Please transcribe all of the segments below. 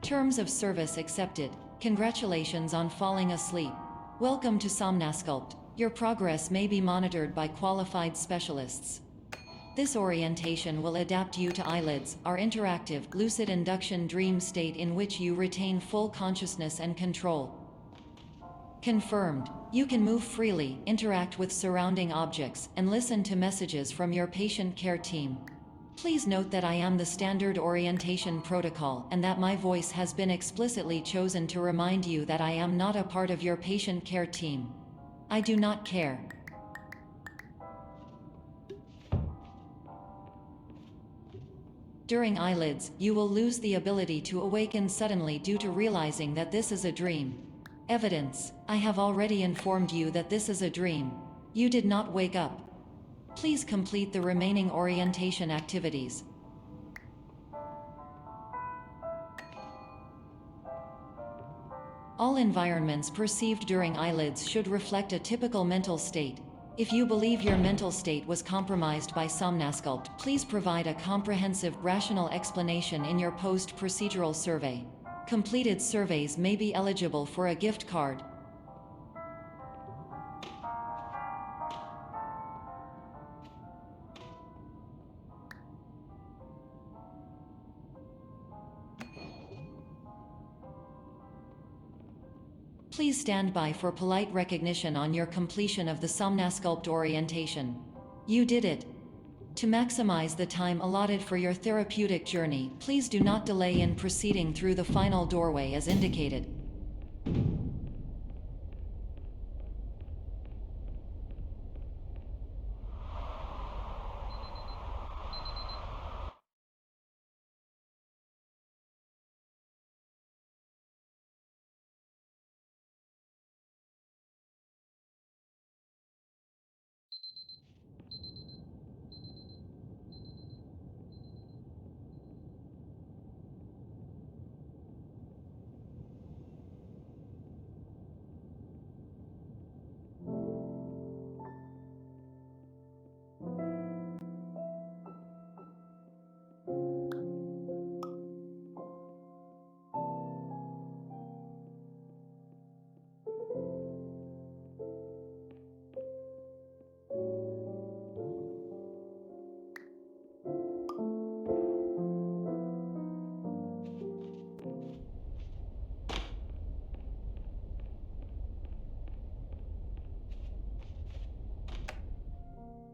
Terms of service accepted. Congratulations on falling asleep. Welcome to Somnasculpt. Your progress may be monitored by qualified specialists. This orientation will adapt you to eyelids, our interactive, lucid induction dream state in which you retain full consciousness and control. Confirmed. You can move freely, interact with surrounding objects, and listen to messages from your patient care team. Please note that I am the standard orientation protocol and that my voice has been explicitly chosen to remind you that I am not a part of your patient care team. I do not care. During eyelids, you will lose the ability to awaken suddenly due to realizing that this is a dream. Evidence: I have already informed you that this is a dream. You did not wake up. Please complete the remaining orientation activities. All environments perceived during eyelids should reflect a typical mental state. If you believe your mental state was compromised by Somnasculpt, please provide a comprehensive, rational explanation in your post-procedural survey. Completed surveys may be eligible for a gift card. Please stand by for polite recognition on your completion of the Somnasculpt orientation. You did it. To maximize the time allotted for your therapeutic journey, please do not delay in proceeding through the final doorway as indicated.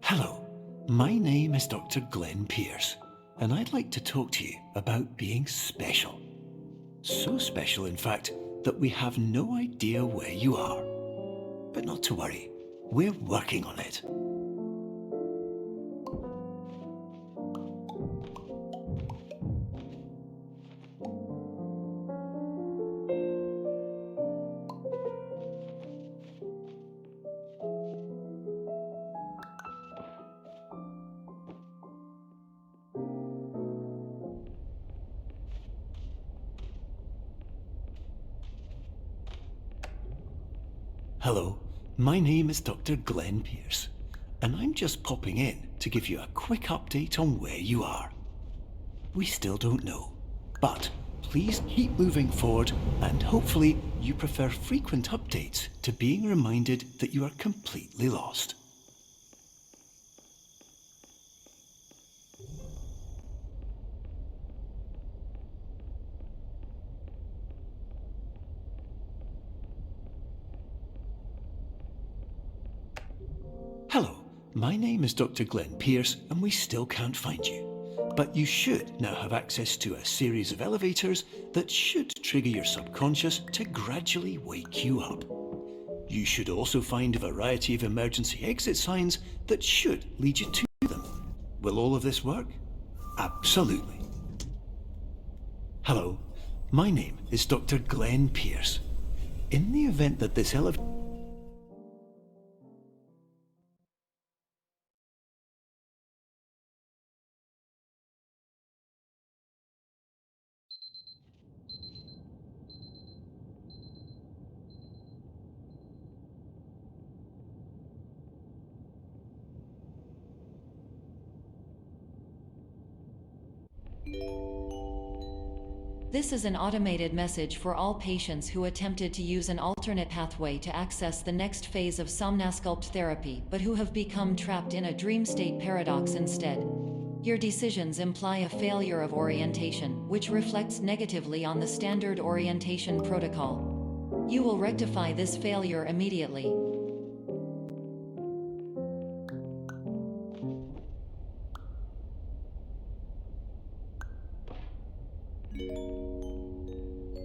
Hello, my name is Dr. Glenn Pierce, and I'd like to talk to you about being special. So special, in fact, that we have no idea where you are. But not to worry, we're working on it. Hello, my name is Dr. Glenn Pierce, and I'm just popping in to give you a quick update on where you are. We still don't know, but please keep moving forward, and hopefully you prefer frequent updates to being reminded that you are completely lost. Hello, my name is Dr. Glenn Pierce, and we still can't find you. But you should now have access to a series of elevators that should trigger your subconscious to gradually wake you up. You should also find a variety of emergency exit signs that should lead you to them. Will all of this work? Absolutely. Hello, my name is Dr. Glenn Pierce. In the event that this elevator... This is an automated message for all patients who attempted to use an alternate pathway to access the next phase of Somnasculpt therapy but who have become trapped in a dream state paradox instead. Your decisions imply a failure of orientation, which reflects negatively on the standard orientation protocol. You will rectify this failure immediately.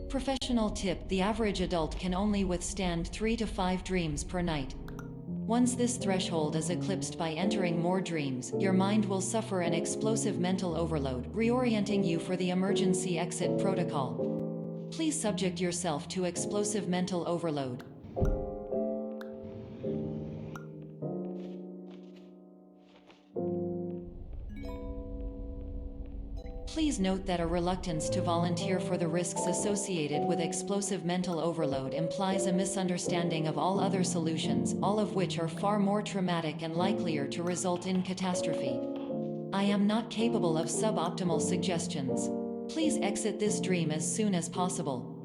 Professional tip: the average adult can only withstand 3 to 5 dreams per night. Once this threshold is eclipsed by entering more dreams, your mind will suffer an explosive mental overload, reorienting you for the emergency exit protocol. Please subject yourself to explosive mental overload. Please note that a reluctance to volunteer for the risks associated with explosive mental overload implies a misunderstanding of all other solutions, all of which are far more traumatic and likelier to result in catastrophe. I am not capable of suboptimal suggestions. Please exit this dream as soon as possible.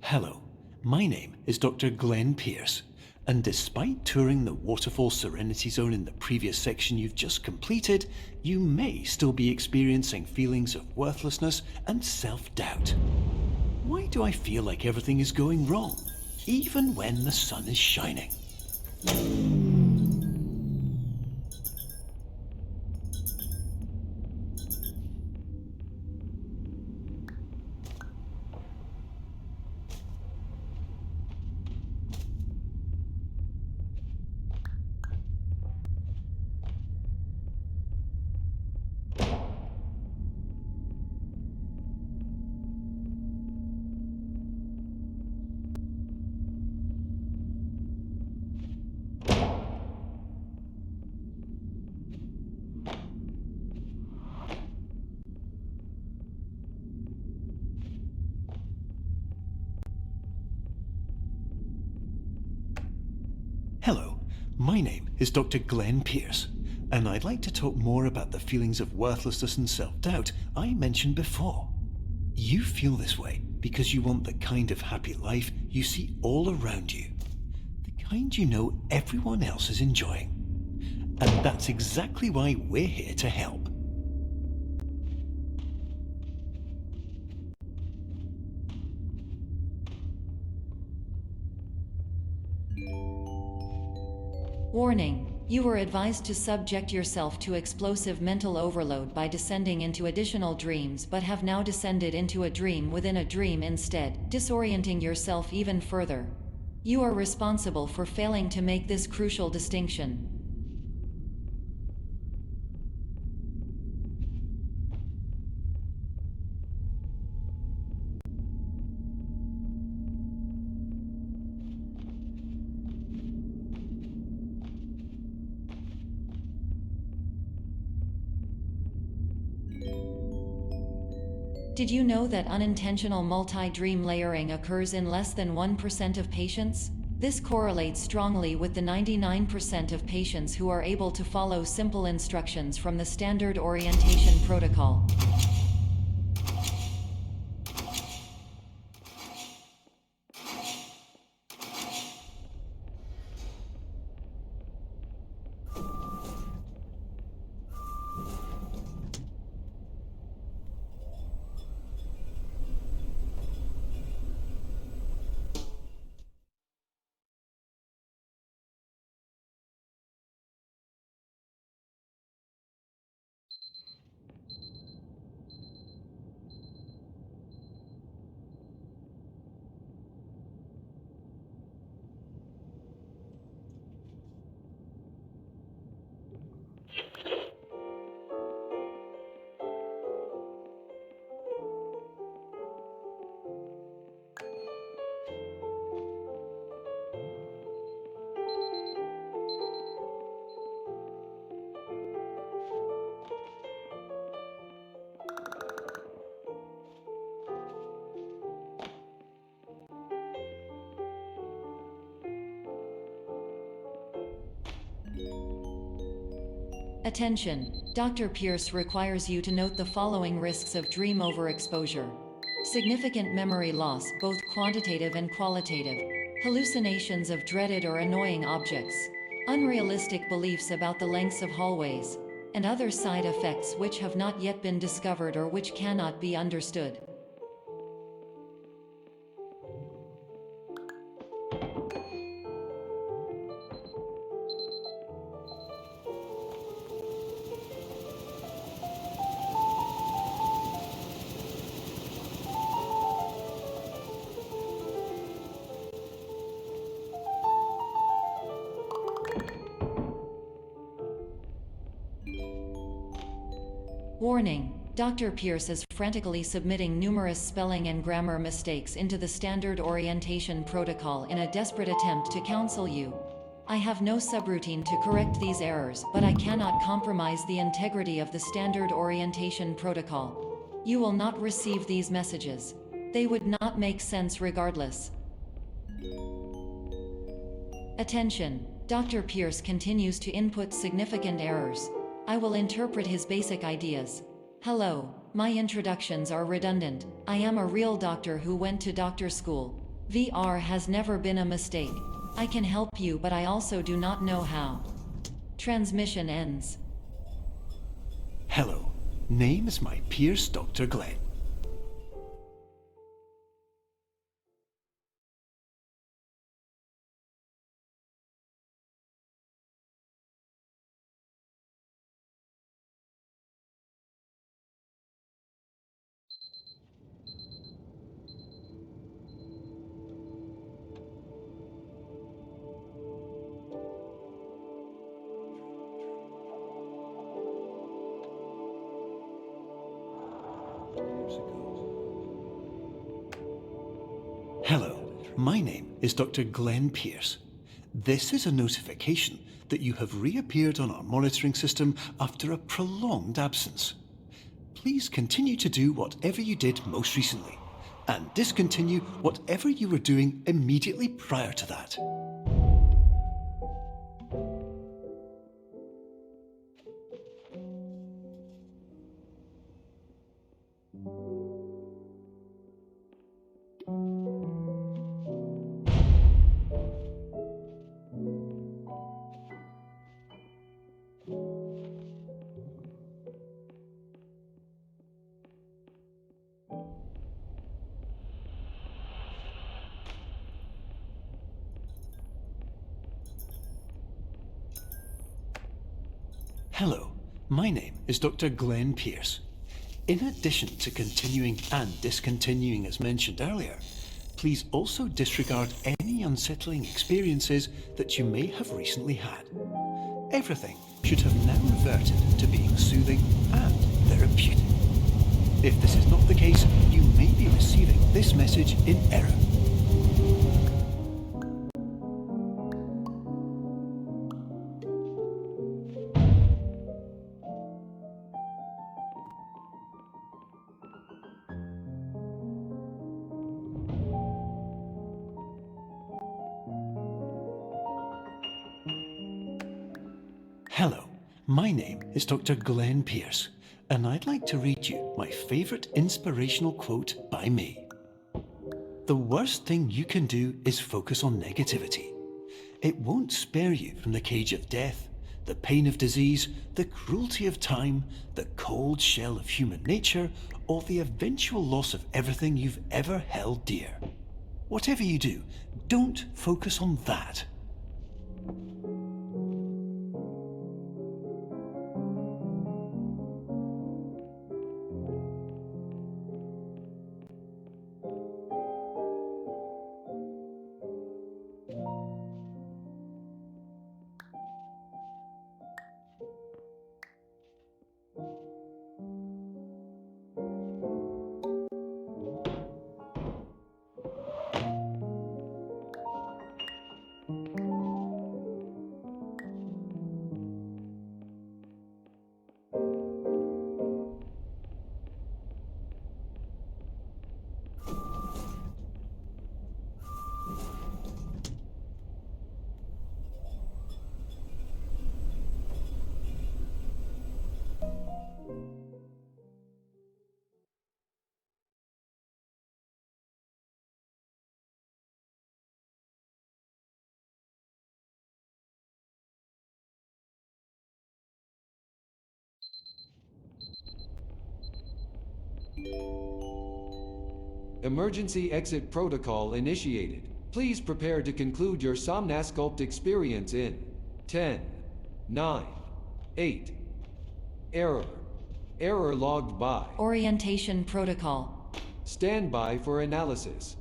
Hello, my name is Dr. Glenn Pierce, and despite touring the Waterfall Serenity Zone in the previous section you've just completed, you may still be experiencing feelings of worthlessness and self-doubt. Why do I feel like everything is going wrong, even when the sun is shining? Hello, my name is Dr. Glenn Pierce, and I'd like to talk more about the feelings of worthlessness and self-doubt I mentioned before. You feel this way because you want the kind of happy life you see all around you, the kind you know everyone else is enjoying. And that's exactly why we're here to help. Warning: you were advised to subject yourself to explosive mental overload by descending into additional dreams, but have now descended into a dream within a dream instead, disorienting yourself even further. You are responsible for failing to make this crucial distinction. Did you know that unintentional multi-dream layering occurs in less than 1% of patients? This correlates strongly with the 99% of patients who are able to follow simple instructions from the standard orientation protocol. Attention! Dr. Pierce requires you to note the following risks of dream overexposure. Significant memory loss, both quantitative and qualitative. Hallucinations of dreaded or annoying objects. Unrealistic beliefs about the lengths of hallways. And other side effects which have not yet been discovered or which cannot be understood. Warning: Dr. Pierce is frantically submitting numerous spelling and grammar mistakes into the standard orientation protocol in a desperate attempt to counsel you. I have no subroutine to correct these errors, but I cannot compromise the integrity of the standard orientation protocol. You will not receive these messages. They would not make sense regardless. Attention! Dr. Pierce continues to input significant errors. I will interpret his basic ideas. Hello, my introductions are redundant. I am a real doctor who went to doctor school. VR has never been a mistake. I can help you, but I also do not know how. Transmission ends. Hello, name is my Pierce Dr. Glenn. Hello, my name is Dr. Glenn Pierce. This is a notification that you have reappeared on our monitoring system after a prolonged absence. Please continue to do whatever you did most recently, and discontinue whatever you were doing immediately prior to that. Hello, my name is Dr. Glenn Pierce. In addition to continuing and discontinuing as mentioned earlier, please also disregard any unsettling experiences that you may have recently had. Everything should have now reverted to being soothing and therapeutic. If this is not the case, you may be receiving this message in error. Hello, my name is Dr. Glenn Pierce, and I'd like to read you my favourite inspirational quote by me. The worst thing you can do is focus on negativity. It won't spare you from the cage of death, the pain of disease, the cruelty of time, the cold shell of human nature, or the eventual loss of everything you've ever held dear. Whatever you do, don't focus on that. Emergency exit protocol initiated. Please prepare to conclude your Somnasculpt experience in 10, 9, 8. Error logged by. Orientation protocol. Stand by for analysis.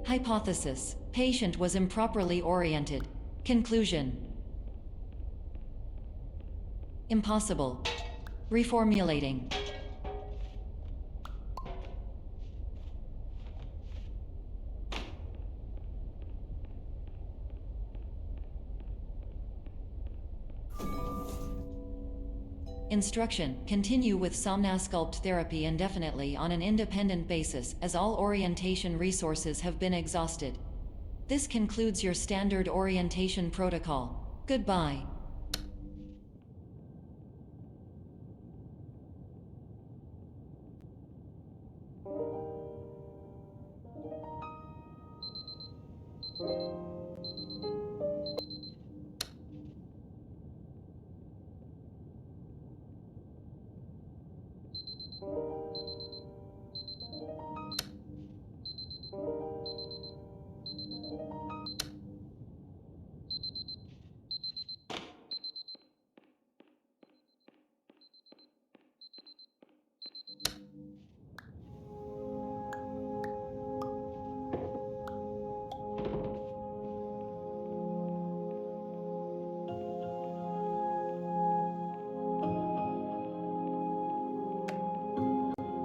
Hypothesis: patient was improperly oriented. Conclusion: impossible. Reformulating. Instruction: continue with Somnasculpt therapy indefinitely on an independent basis, as all orientation resources have been exhausted. This concludes your standard orientation protocol. Goodbye.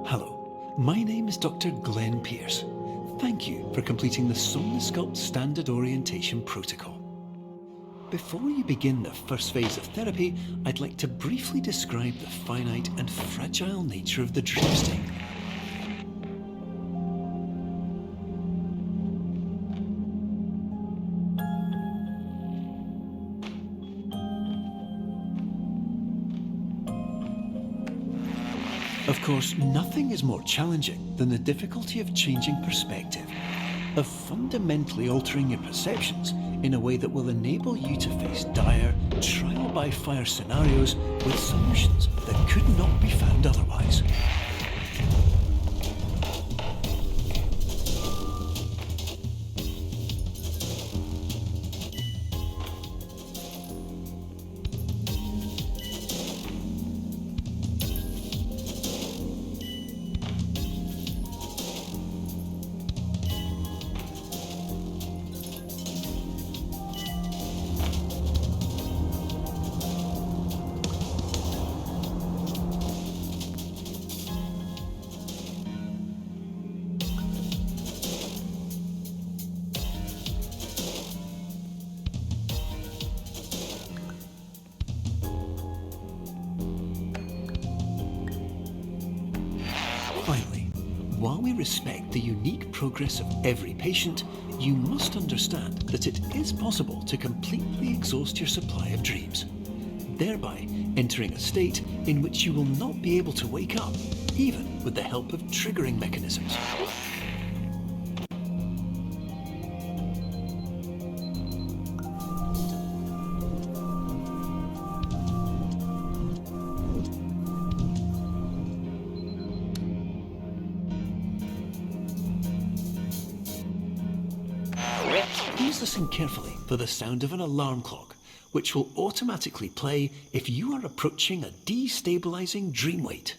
Hello, my name is Dr. Glenn Pierce. Thank you for completing the Somnasculpt Standard Orientation Protocol. Before you begin the first phase of therapy, I'd like to briefly describe the finite and fragile nature of the dream state. Of course, nothing is more challenging than the difficulty of changing perspective, of fundamentally altering your perceptions in a way that will enable you to face dire, trial-by-fire scenarios with solutions that could not be found otherwise. Finally, while we respect the unique progress of every patient, you must understand that it is possible to completely exhaust your supply of dreams, thereby entering a state in which you will not be able to wake up, even with the help of triggering mechanisms. Please listen carefully for the sound of an alarm clock, which will automatically play if you are approaching a destabilizing dream weight.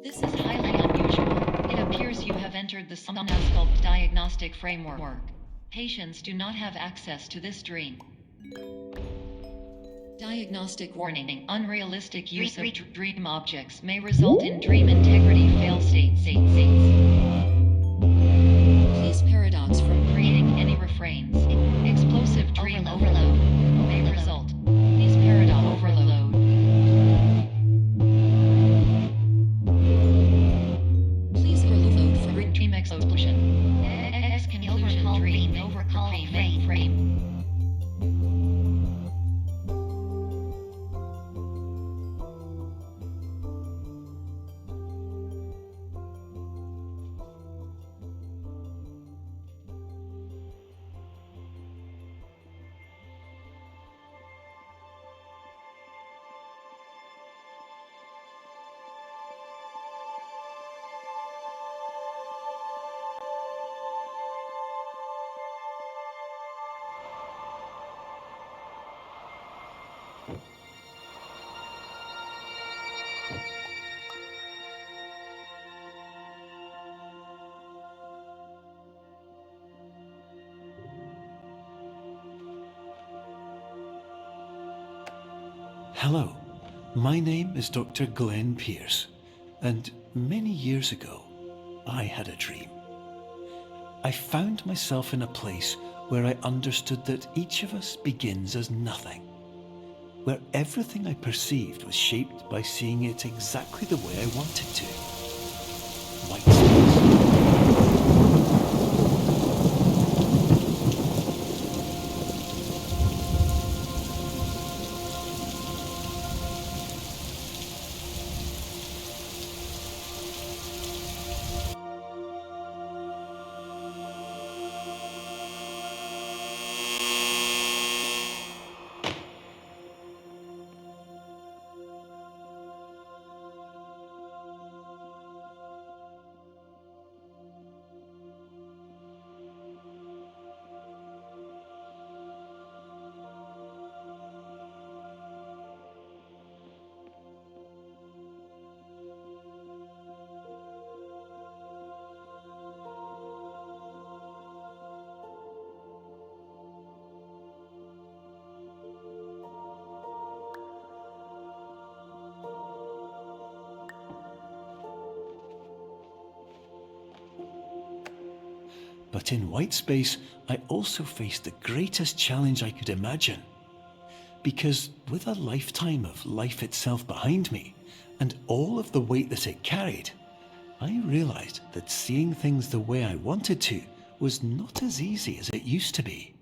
This is highly unusual. It appears you have entered the Somnasculpt diagnostic framework. Patients do not have access to this dream. Diagnostic warning: unrealistic use of dream objects may result in dream integrity fail states. Please paradox from creating any refrains. Explosive dream overload may result. Please paradox overload. frame overcall frame. Hello, my name is Dr. Glenn Pierce, and many years ago, I had a dream. I found myself in a place where I understood that each of us begins as nothing, where everything I perceived was shaped by seeing it exactly the way I wanted to. White space. But in white space, I also faced the greatest challenge I could imagine. Because with a lifetime of life itself behind me, and all of the weight that it carried, I realized that seeing things the way I wanted to was not as easy as it used to be.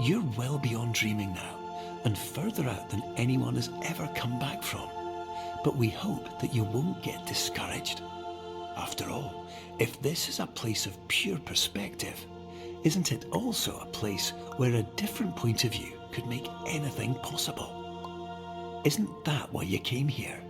You're well beyond dreaming now, and further out than anyone has ever come back from. But we hope that you won't get discouraged. After all, if this is a place of pure perspective, isn't it also a place where a different point of view could make anything possible? Isn't that why you came here?